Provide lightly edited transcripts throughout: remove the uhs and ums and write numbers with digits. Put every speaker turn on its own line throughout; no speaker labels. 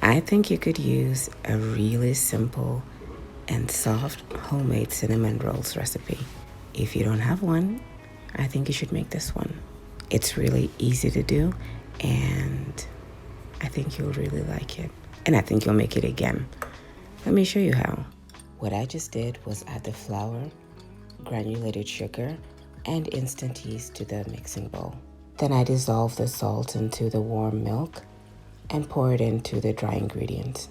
I think you could use a really simple and soft homemade cinnamon rolls recipe. If you don't have one, I think you should make this one. It's really easy to do, and I think you'll really like it. And I think you'll make it again. Let me show you how. What I just did was add the flour, granulated sugar, and instant yeast to the mixing bowl. Then I dissolve the salt into the warm milk and pour it into the dry ingredients.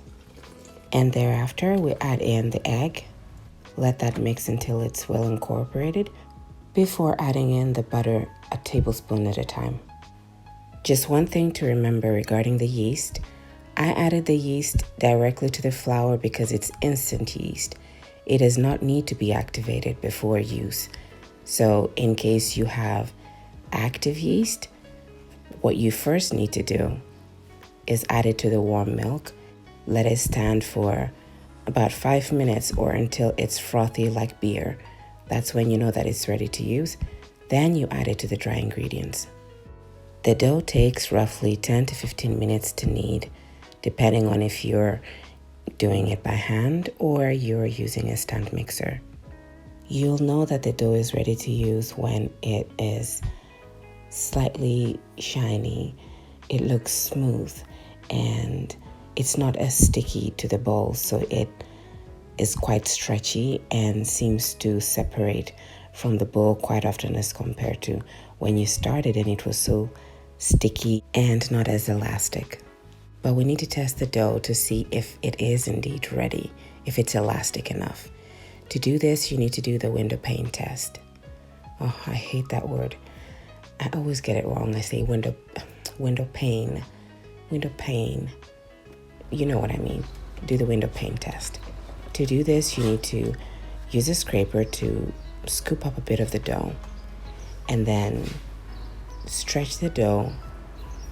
And thereafter, we add in the egg. Let that mix until it's well incorporated before adding in the butter a tablespoon at a time. Just one thing to remember regarding the yeast. I added the yeast directly to the flour because it's instant yeast. It does not need to be activated before use. So in case you have active yeast, what you first need to do is add it to the warm milk. Let it stand for about 5 minutes or until it's frothy like beer. That's when you know that it's ready to use. Then you add it to the dry ingredients. The dough takes roughly 10 to 15 minutes to knead, depending on if you're doing it by hand or you're using a stand mixer. You'll know that the dough is ready to use when it is slightly shiny, it looks smooth, and it's not as sticky to the bowl, so it is quite stretchy and seems to separate from the bowl quite often as compared to when you started and it was so sticky and not as elastic. But we need to test the dough to see if it is indeed ready, if it's elastic enough. To do this, you need to do the window pane test. Oh, I hate that word. I always get it wrong. I say window pane. You know what I mean. Do the window pane test. To do this, you need to use a scraper to scoop up a bit of the dough and then stretch the dough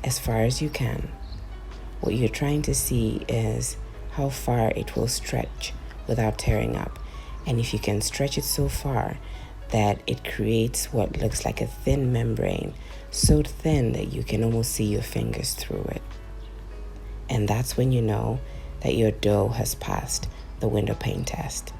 as far as you can. What you're trying to see is how far it will stretch without tearing up. And if you can stretch it so far that it creates what looks like a thin membrane, so thin that you can almost see your fingers through it. And that's when you know that your dough has passed the window pane test.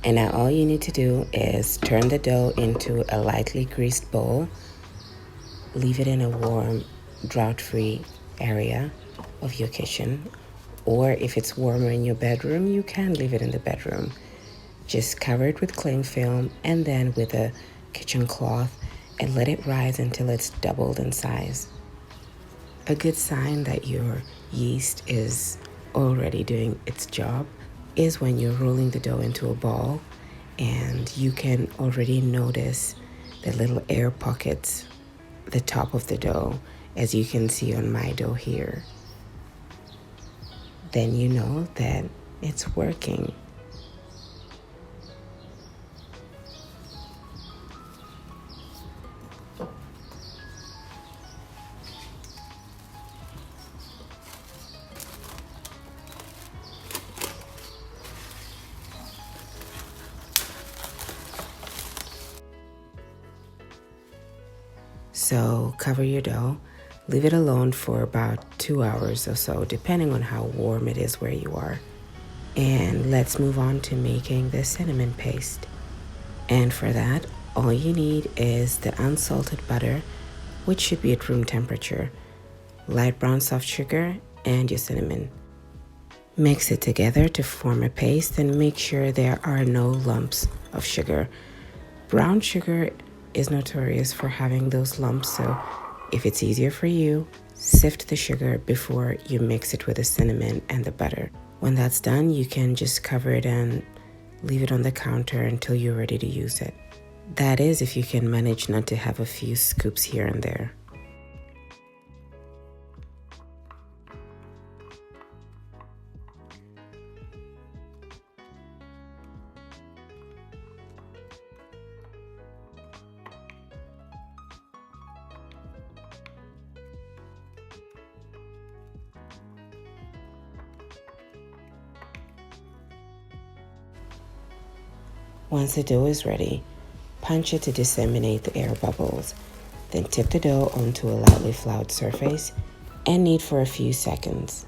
And now all you need to do is turn the dough into a lightly greased bowl. Leave it in a warm, drought-free area of your kitchen. Or if it's warmer in your bedroom, you can leave it in the bedroom. Just cover it with cling film and then with a kitchen cloth and let it rise until it's doubled in size. A good sign that your yeast is already doing its job is when you're rolling the dough into a ball and you can already notice the little air pockets, the top of the dough, as you can see on my dough here. Then you know that it's working. So cover your dough, leave it alone for about 2 hours or so, depending on how warm it is where you are. And let's move on to making the cinnamon paste. And for that, all you need is the unsalted butter, which should be at room temperature, light brown soft sugar, and your cinnamon. Mix it together to form a paste and make sure there are no lumps of sugar. Brown sugar is notorious for having those lumps, so if it's easier for you, sift the sugar before you mix it with the cinnamon and the butter. When that's done, you can just cover it and leave it on the counter until you're ready to use it. That is, if you can manage not to have a few scoops here and there. Once the dough is ready, punch it to disseminate the air bubbles. Then tip the dough onto a lightly floured surface and knead for a few seconds.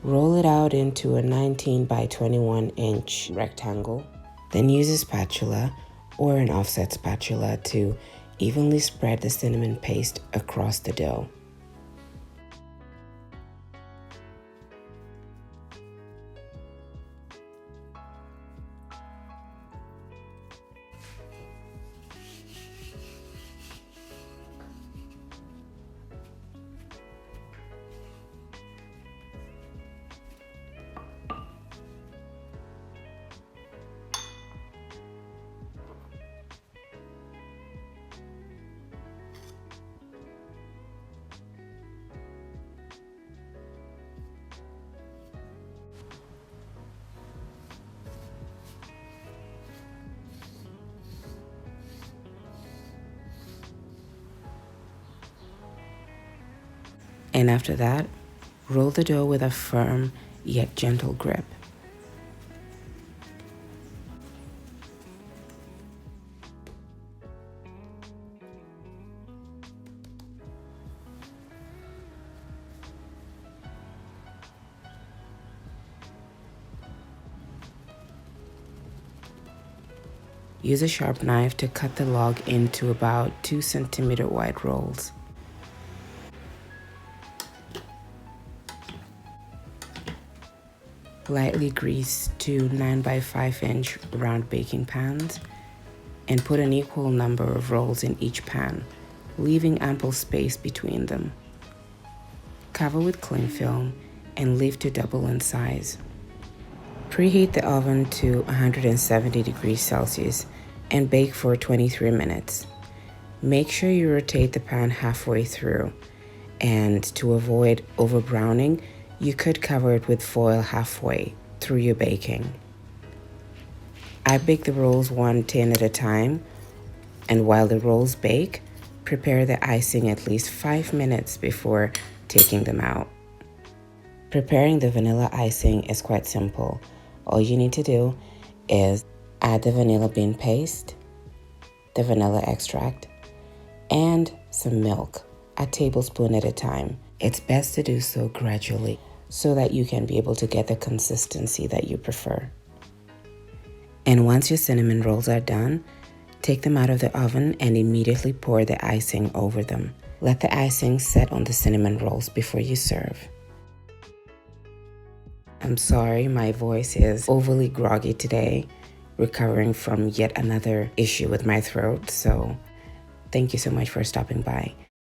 Roll it out into a 19 by 21 inch rectangle. Then use a spatula or an offset spatula to evenly spread the cinnamon paste across the dough. And after that, roll the dough with a firm yet gentle grip. Use a sharp knife to cut the log into about 2 centimeter wide rolls. Lightly grease 2 9 by 5 inch round baking pans and put an equal number of rolls in each pan, leaving ample space between them. Cover with cling film and leave to double in size. Preheat the oven to 170 degrees Celsius and bake for 23 minutes. Make sure you rotate the pan halfway through, and to avoid overbrowning, you could cover it with foil halfway through your baking. I bake the rolls one tin at a time, and while the rolls bake, prepare the icing at least 5 minutes before taking them out. Preparing the vanilla icing is quite simple. All you need to do is add the vanilla bean paste, the vanilla extract, and some milk, a tablespoon at a time. It's best to do so gradually so that you can be able to get the consistency that you prefer. And once your cinnamon rolls are done, take them out of the oven and immediately pour the icing over them. Let the icing set on the cinnamon rolls before you serve. I'm sorry, my voice is overly groggy today, recovering from yet another issue with my throat, so thank you so much for stopping by.